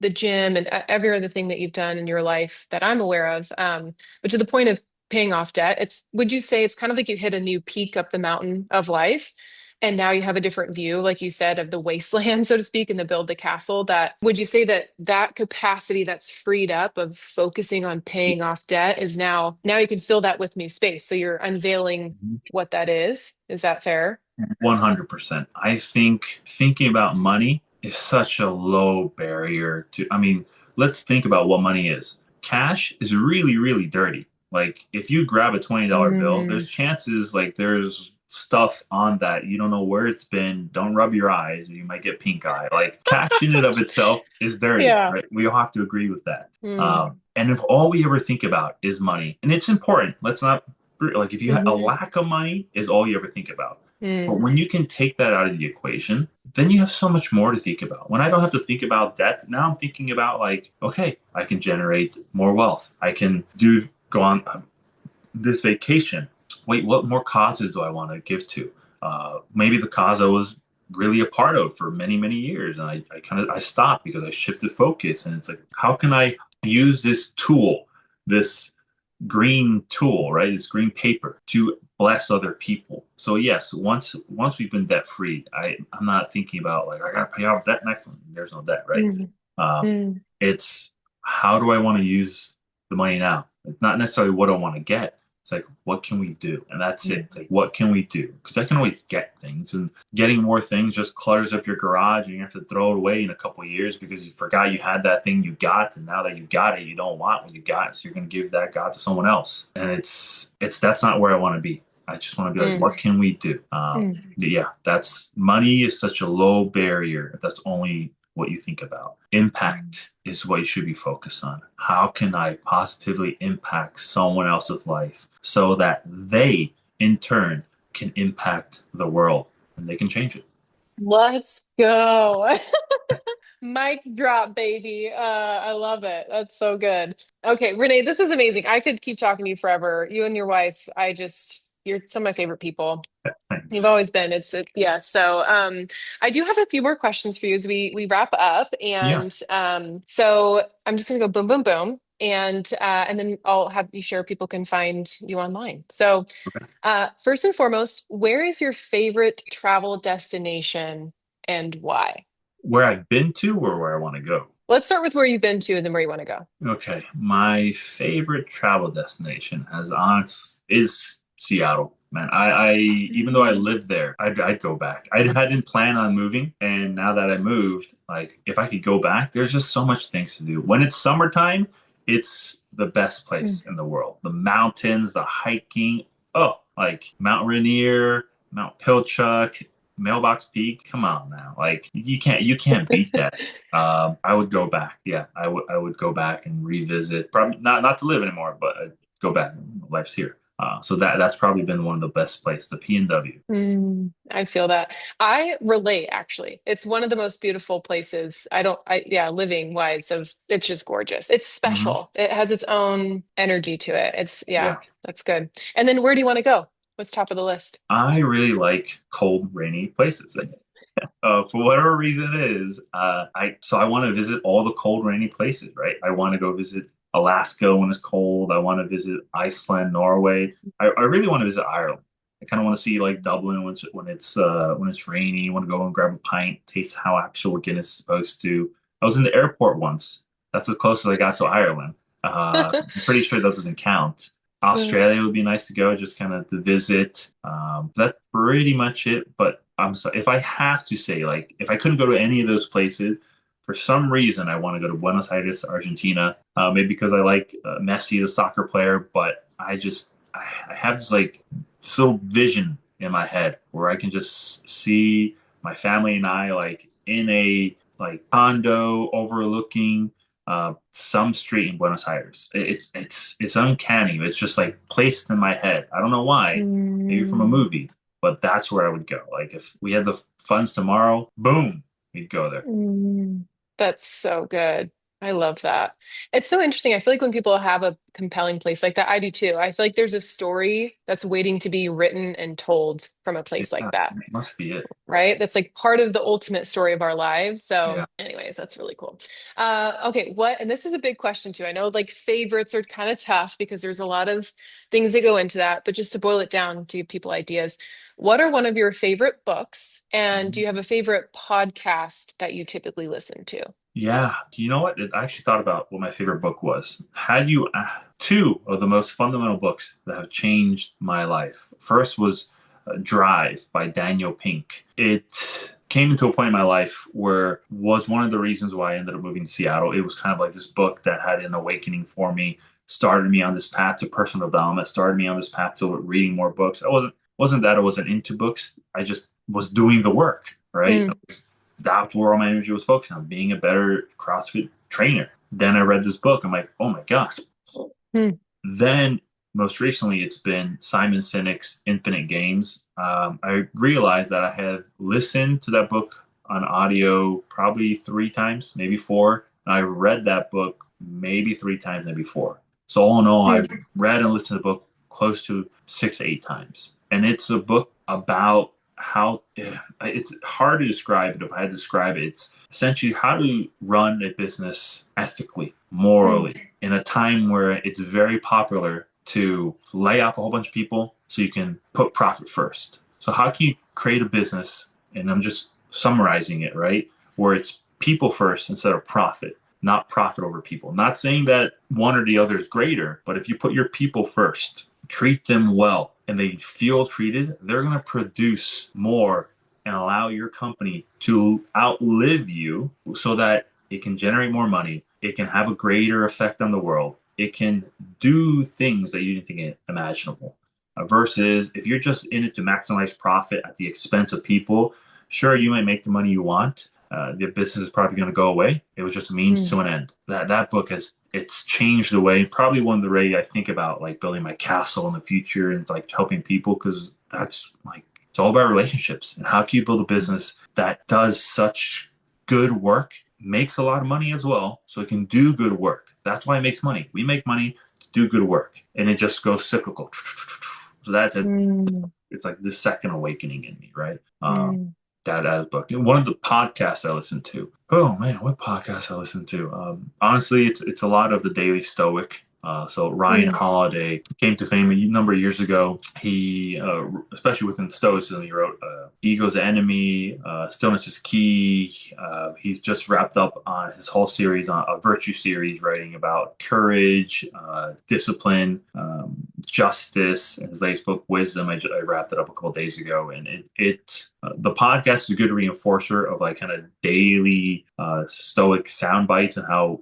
the gym and every other thing that you've done in your life that I'm aware of. But to the point of paying off debt, would you say it's kind of like you hit a new peak up the mountain of life? And now you have a different view, like you said, of the wasteland, so to speak, and the build the castle. That would you say that that capacity that's freed up of focusing on paying off debt is now you can fill that with new space. So you're unveiling what that is. Is that fair? 100%. I think thinking about money is such a low barrier to, I mean, let's think about what money is. Cash is really, really dirty. Like if you grab a $20 bill, Mm, there's chances like there's stuff on that. You don't know where it's been. Don't rub your eyes or you might get pink eye. Like cash in and of itself is dirty, yeah. right? We all have to agree with that. Mm, And if all we ever think about is money, and it's important, let's not, like if you have a hmm. lack of money is all you ever think about. But Mm, when you can take that out of the equation, then you have so much more to think about. When I don't have to think about debt, now I'm thinking about like, okay, I can generate more wealth. I can go on this vacation. Wait, what more causes do I want to give to? Maybe the cause I was really a part of for many, many years. And I kind of, I stopped because I shifted focus. And it's like, how can I use this tool, this green tool, right? It's green paper to bless other people. So yes, once we've been debt free, I'm not thinking about like I gotta pay off debt next one. There's no debt, right? mm, Um, mm, it's how do I want to use the money now? It's not necessarily what I want to get. It's like what can we do? And that's it. mm, It's like what can we do? Because I can always get things, and getting more things just clutters up your garage, and you have to throw it away in a couple of years because you forgot you had that thing you got, and now that you got it, you don't want what you got, so you're going to give that God to someone else, and it's that's not where I want to be. I just want to be like, mm, what can we do? mm, Yeah, that's money is such a low barrier if that's only what you think about. mm. Impact is what you should be focused on. How can I positively impact someone else's life so that they, in turn, can impact the world and they can change it? Let's go. Mic drop, baby. I love it. That's so good. Okay, Renee, this is amazing. I could keep talking to you forever. You and your wife, you're some of my favorite people. You've Thanks. always been. Yeah. So, I do have a few more questions for you as we wrap up, Yeah. and so I'm just gonna go boom, boom, boom, and then I'll have you share. People can find you online. So, first and foremost, where is your favorite travel destination and why? Where I've been to or where I want to go? Let's start with where you've been to, and then where you want to go. Okay. My favorite travel destination as honest is Seattle. man. I even though I lived there, I'd go back. I didn't plan on moving, and now that I moved, like if I could go back, there's just so much things to do. When it's summertime, it's the best place in the world. The mountains, the hiking. Oh, like Mount Rainier, Mount Pilchuck, Mailbox Peak. Come on now, like you can't beat that. I would go back. Yeah, I would go back and revisit. Probably not to live anymore, but I'd go back. Life's here. So that's probably been one of the best places, the P&W. I feel that. I relate actually. It's one of the most beautiful places. Yeah, living wise of it's just gorgeous. It's Hmm. special. It has its own energy to it. Yeah, Yeah, that's good. And then where do you want to go? What's top of the list? I really like cold, rainy places. For whatever reason it is, I want to visit all the cold, rainy places, right? I want to go visit Alaska when it's cold. I want to visit Iceland, Norway. I really want to visit Ireland. I kind of want to see like Dublin when it's rainy. I want to go and grab a pint, taste how actual Guinness is supposed to. I was in the airport once. That's as close as I got to Ireland. I'm pretty sure that doesn't count. Australia would be nice to go, just kind of to visit. That's pretty much it. But I'm sorry, if I have to say, like, if I couldn't go to any of those places, for some reason, I want to go to Buenos Aires, Argentina. Maybe because I like Messi, the soccer player, but I have this little vision in my head where I can just see my family and I like in a like condo overlooking some street in Buenos Aires. It's uncanny. It's just like placed in my head. I don't know why. Maybe from a Mm. movie, but that's where I would go. Like if we had the funds tomorrow, boom, we'd go there. Mm, that's so good. I love that. It's so interesting. I feel like when people have a compelling place like that, I do too. I feel like there's a story that's waiting to be written and told from a place like Yeah, that, it must be it. right? That's like part of the ultimate story of our lives. Yeah. So, anyways, that's really cool. Okay, and this is a big question too. I know like favorites are kind of tough because there's a lot of things that go into that, but just to boil it down to give people ideas, what are one of your favorite books? And do you have a favorite podcast that you typically listen to? Yeah. You know what? I actually thought about what my favorite book was. Had you two of the most fundamental books that have changed my life. First was Drive by Daniel Pink. It came into a point in my life where was one of the reasons why I ended up moving to Seattle. It was kind of like this book that had an awakening for me, started me on this path to personal development, started me on this path to reading more books. I wasn't that I wasn't into books. I just was doing the work, right? Mm, That's where all my energy was focused on being a better CrossFit trainer. Then I read this book. I'm like, oh my gosh. mm, Then most recently, it's been Simon Sinek's Infinite Games. I realized that I had listened to that book on audio probably three times, maybe four. And I read that book maybe three times, maybe four. So all in all, mm, I've read and listened to the book close to 6 to 8 times. And it's a book about how it's hard to describe it. If I had to describe it, it's essentially how to run a business ethically, mm, morally, in a time where it's very popular to lay off a whole bunch of people so you can put profit first. So how can you create a business? And I'm just summarizing it, right? Where it's people first instead of profit, not profit over people. Not saying that one or the other is greater, but if you put your people first, treat them well, and they feel treated, they're going to produce more and allow your company to outlive you so that it can generate more money. It can have a greater effect on the world. It can do things that you didn't think imaginable. Versus if you're just in it to maximize profit at the expense of people, sure, you might make the money you want. The business is probably going to go away. It was just a means mm. to an end. That book it's changed the way, probably one of the way I think about like building my castle in the future and like helping people because that's like it's all about relationships and how can you build a business that does such good work, makes a lot of money as well, so it can do good work. That's why it makes money. We make money to do good work, and it just goes cyclical. So Mm, it's like the second awakening in me, right? mm. That book. And one of the podcasts I listen to. Oh man, what podcast I listen to? Honestly, it's a lot of the Daily Stoic. So Ryan Mm. Holiday came to fame a number of years ago. He, especially within Stoicism, he wrote "Ego's Enemy," "Stillness is Key." He's just wrapped up on his whole series on a virtue series, writing about courage, discipline, justice. And his latest book, Wisdom, I wrapped it up a couple of days ago, and the podcast is a good reinforcer of like kind of daily Stoic sound bites and how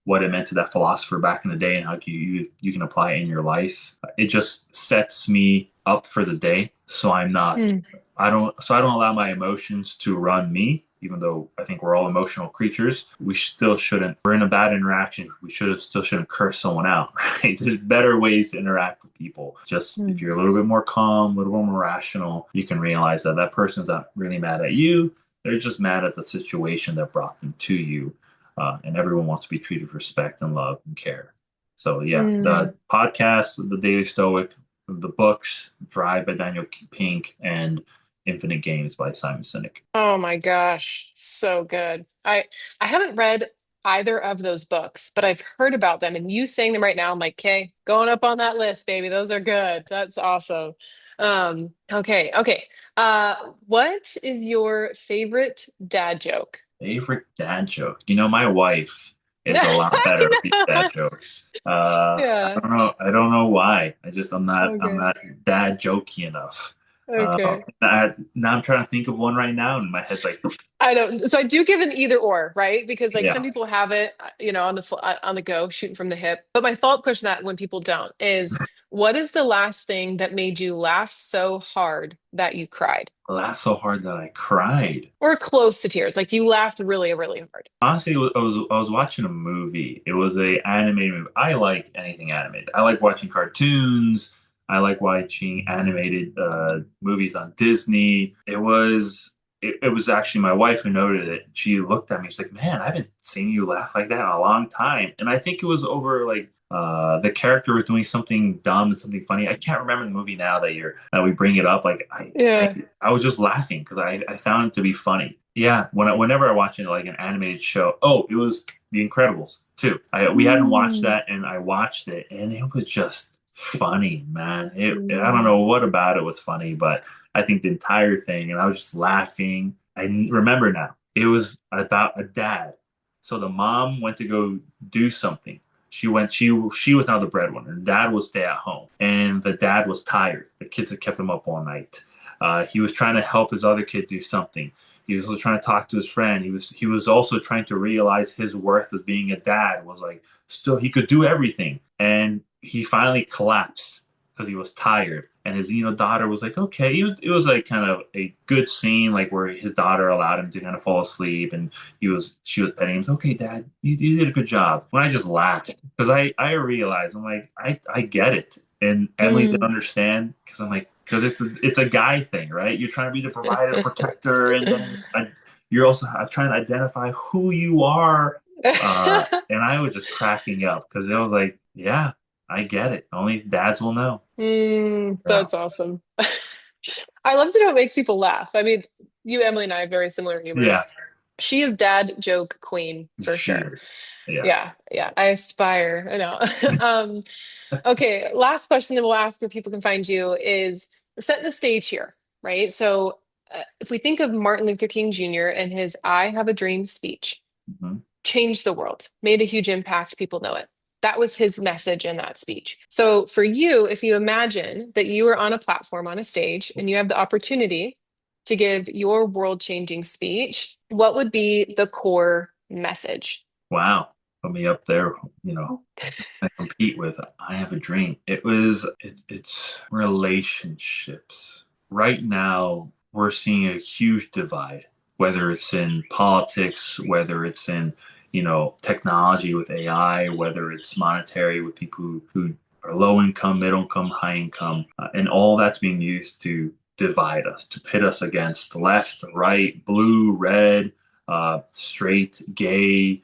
what it meant to that philosopher back in the day and how you can apply it in your life. It just sets me up for the day, so Mm. I don't allow my emotions to run me. Even though I think we're all emotional creatures, we still shouldn't. We're in a bad interaction. We still shouldn't curse someone out, right? There's better ways to interact with people. Just if Mm. you're a little bit more calm, a little bit more rational, you can realize that that person's not really mad at you. They're just mad at the situation that brought them to you. And everyone wants to be treated with respect and love and care. So yeah, Mm. the podcast, the Daily Stoic, the books, Drive by Daniel Pink, and Infinite Games by Simon Sinek. Oh my gosh, so good. I haven't read either of those books, but I've heard about them, and you saying them right now, I'm like, okay, going up on that list, baby. Those are good. That's awesome. Okay, okay. What is your favorite dad joke? Favorite dad joke? My wife is a lot better at these I dad know. jokes. I Yeah. don't know. I don't know why. I'm Okay. not dad jokey enough. Okay. Now I'm trying to think of one right now, and my head's like, I don't. So I do give an either or, right? Because like some yeah. people have it, on the go, shooting from the hip. But my follow-up question that when people don't is, what is the last thing that made you laugh so hard that you cried, I laughed so hard that I cried. or close to tears, like you laughed really, really hard? Honestly, I was watching a movie. It was a animated movie. I like anything animated. I like watching cartoons. I like watching animated movies on Disney. It was actually my wife who noted it. She looked at me. She's like, "Man, I haven't seen you laugh like that in a long time." And I think it was over like the character was doing something dumb and something funny. I can't remember the movie now that we bring it up. Like Yeah. I was just laughing because I found it to be funny. Yeah, whenever I watch it like an animated show, oh, it was The Incredibles too. We hadn't watched Mm. that, and I watched it, and it was just funny, man. I don't Mm. know what about it was funny, but I think the entire thing, and I was just laughing. Remember now, it was about a dad. So the mom went to go do something. She was now the breadwinner. Dad was stay at home, and the dad was tired. The kids had kept him up all night. He was trying to help his other kid do something. He was also trying to talk to his friend. He was also trying to realize his worth as being a dad was like still he could do everything. And he finally collapsed because he was tired. And his daughter was like, okay. It was like kind of a good scene, like where his daughter allowed him to kind of fall asleep, and she was petting him. Okay, Dad, you did a good job. When I just laughed because I realized I'm like I get it, and Emily didn't Mm. understand because I'm like because it's a guy thing, right? You're trying to be the provider, protector, and then you're also trying to identify who you are. And I was just cracking up because it was like, yeah, I get it. Only dads will know. Yeah. That's awesome. I love to know what makes people laugh. I mean, you, Emily, and I have very similar humor. Yeah, She is dad joke queen for she sure. is. Yeah. Yeah, yeah. I aspire. I know. Okay, last question that we'll ask where people can find you is set the stage here, right? So, if we think of Martin Luther King Jr. and his I Have a Dream speech, Mhm. changed the world, made a huge impact, people know it. That was his message in that speech. So, for you, if you imagine that you are on a platform, on a stage, and you have the opportunity to give your world-changing speech, what would be the core message? Wow. Put me up there, I compete with. I have a dream. It's relationships. Right now, we're seeing a huge divide, whether it's in politics, whether it's in, technology with AI, whether it's monetary with people who are low income, middle income, high income, and all that's being used to divide us, to pit us against left, right, blue, red, straight, gay,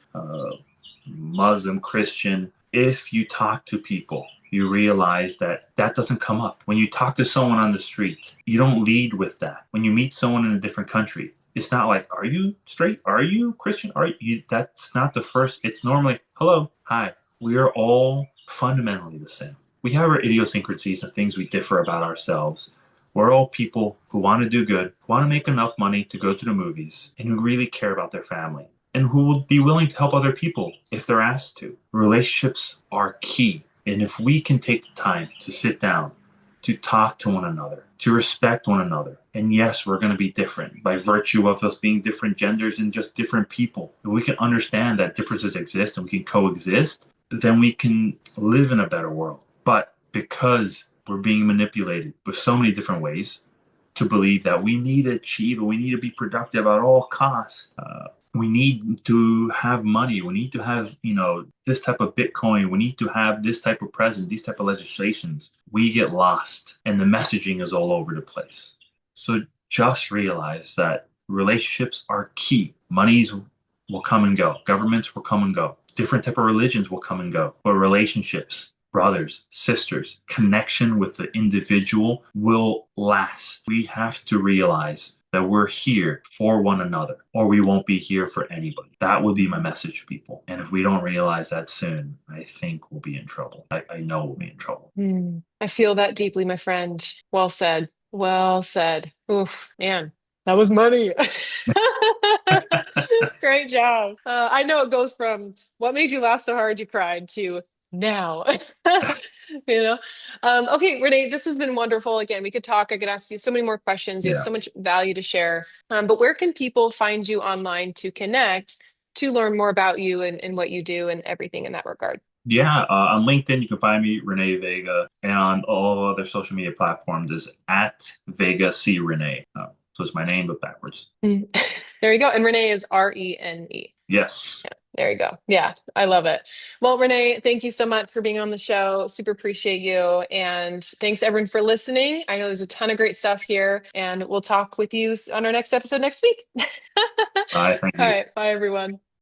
Muslim, Christian. If you talk to people, you realize that that doesn't come up. When you talk to someone on the street, you don't lead with that. When you meet someone in a different country, it's not like, are you straight? Are you Christian? That's not the first. It's normally, hello, hi. We are all fundamentally the same. We have our idiosyncrasies and things we differ about ourselves. We're all people who want to do good, want to make enough money to go to the movies, and who really care about their family, and who will be willing to help other people if they're asked to. Relationships are key. And if we can take the time to sit down, to talk to one another, to respect one another, and yes, we're going to be different by virtue of us being different genders and just different people. If we can understand that differences exist and we can coexist, then we can live in a better world. But because we're being manipulated with so many different ways to believe that we need to achieve and we need to be productive at all costs, we need to have money. We need to have, this type of Bitcoin. We need to have this type of president, these type of legislations. We get lost and the messaging is all over the place. So just realize that relationships are key. Monies will come and go. Governments will come and go. Different type of religions will come and go. But relationships, brothers, sisters, connection with the individual will last. We have to realize that we're here for one another, or we won't be here for anybody. That would be my message to people. And if we don't realize that soon, I think we'll be in trouble. I know we'll be in trouble. I feel that deeply, my friend. Well said. Well said. Oof, man, that was money. Great job. I know it goes from what made you laugh so hard you cried to now. You know? Okay, Renee, this has been wonderful. Again, we could talk. I could ask you so many more questions. You have Yeah. so much value to share. But where can people find you online to connect, to learn more about you and what you do and everything in that regard? Yeah, on LinkedIn, you can find me, Renee Vega, and on all other social media platforms is at Vega C Renee. So it's my name, but backwards. Mm. There you go. And Renee is Rene. Yes. Yeah, there you go. Yeah, I love it. Well, Renee, thank you so much for being on the show. Super appreciate you. And thanks everyone for listening. I know there's a ton of great stuff here, and we'll talk with you on our next episode next week. Bye. Thank All you. right. Bye, everyone.